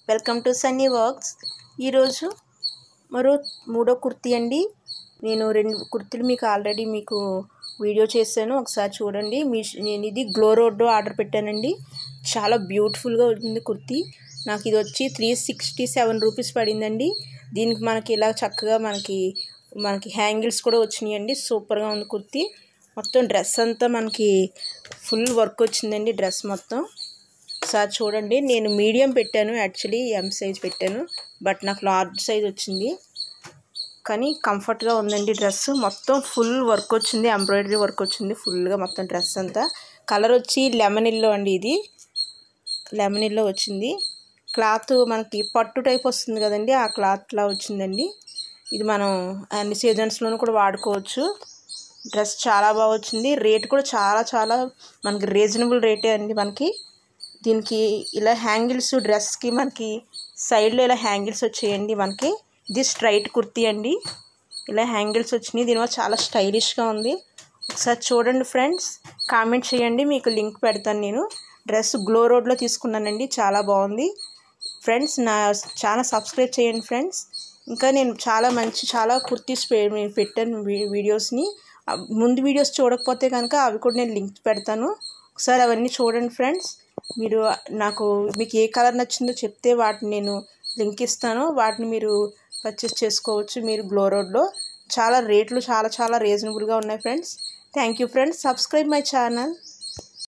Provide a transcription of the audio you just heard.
Welcome to Sunny works. ఈరోజు మరో మూడో కుర్తీ అండి. నేను 2 కుర్తీలు మీకు వీడియో చేశాను, ఒకసారి చూడండి. నేను ఇది గ్లో రోడ్లో ఆర్డర్ పెట్టానండి. చాలా బ్యూటిఫుల్గా ఉంది కుర్తీ. నాకు ఇది వచ్చి 367 రూపీస్ పడిందండి. దీనికి మనకి ఇలా చక్కగా మనకి హ్యాంగిల్స్ కూడా వచ్చినాయండి. సూపర్గా ఉంది కుర్తీ. మొత్తం డ్రెస్ అంతా మనకి ఫుల్ వర్క్ వచ్చిందండి. డ్రెస్ మొత్తం ఒకసారి చూడండి. నేను మీడియం పెట్టాను, యాక్చువల్లీ ఎం సైజ్ పెట్టాను, బట్ నాకు లార్జ్ సైజ్ వచ్చింది. కానీ కంఫర్ట్గా ఉందండి. డ్రెస్ మొత్తం ఫుల్ వర్క్ వచ్చింది, ఎంబ్రాయిడరీ వర్క్ వచ్చింది ఫుల్గా మొత్తం డ్రెస్ అంతా. కలర్ వచ్చి లెమన్ ఎల్లో అండి. ఇది లెమన్ ఎల్లో వచ్చింది. క్లాత్ మనకి పట్టు టైప్ వస్తుంది కదండి, ఆ క్లాత్లా వచ్చిందండి. ఇది మనం అన్ని సీజన్స్లోనూ కూడా వాడుకోవచ్చు. డ్రెస్ చాలా బాగా వచ్చింది. రేట్ కూడా చాలా మనకి రీజనబుల్ రేటే అండి. మనకి దీనికి ఇలా హ్యాంగిల్స్, డ్రెస్కి మనకి సైడ్లో ఇలా హ్యాంగిల్స్ వచ్చాయండి. మనకి ఇది స్ట్రైట్ కుర్తీ అండి. ఇలా హ్యాంగిల్స్ వచ్చినాయి. దీనివల్ల చాలా స్టైలిష్గా ఉంది. ఒకసారి చూడండి ఫ్రెండ్స్, కామెంట్ చేయండి, మీకు లింక్ పెడతాను. నేను డ్రెస్ గ్లో రోడ్లో తీసుకున్నానండి, చాలా బాగుంది ఫ్రెండ్స్. నా ఛానల్ సబ్స్క్రైబ్ చేయండి ఫ్రెండ్స్. ఇంకా నేను చాలా కుర్తీస్ పెట్టాను వీడియోస్ని. ముందు వీడియోస్ చూడకపోతే కనుక అవి కూడా నేను లింక్ పెడతాను, ఒకసారి అవన్నీ చూడండి ఫ్రెండ్స్. మీకు ఏ కలర్ నచ్చిందో చెప్తే వాటిని నేను లింక్ ఇస్తాను, వాటిని మీరు పర్చేస్ చేసుకోవచ్చు. మీరు గ్లో రోడ్లో రేట్లు చాలా రీజనబుల్గా ఉన్నాయి friends. Thank you friends. Subscribe my channel.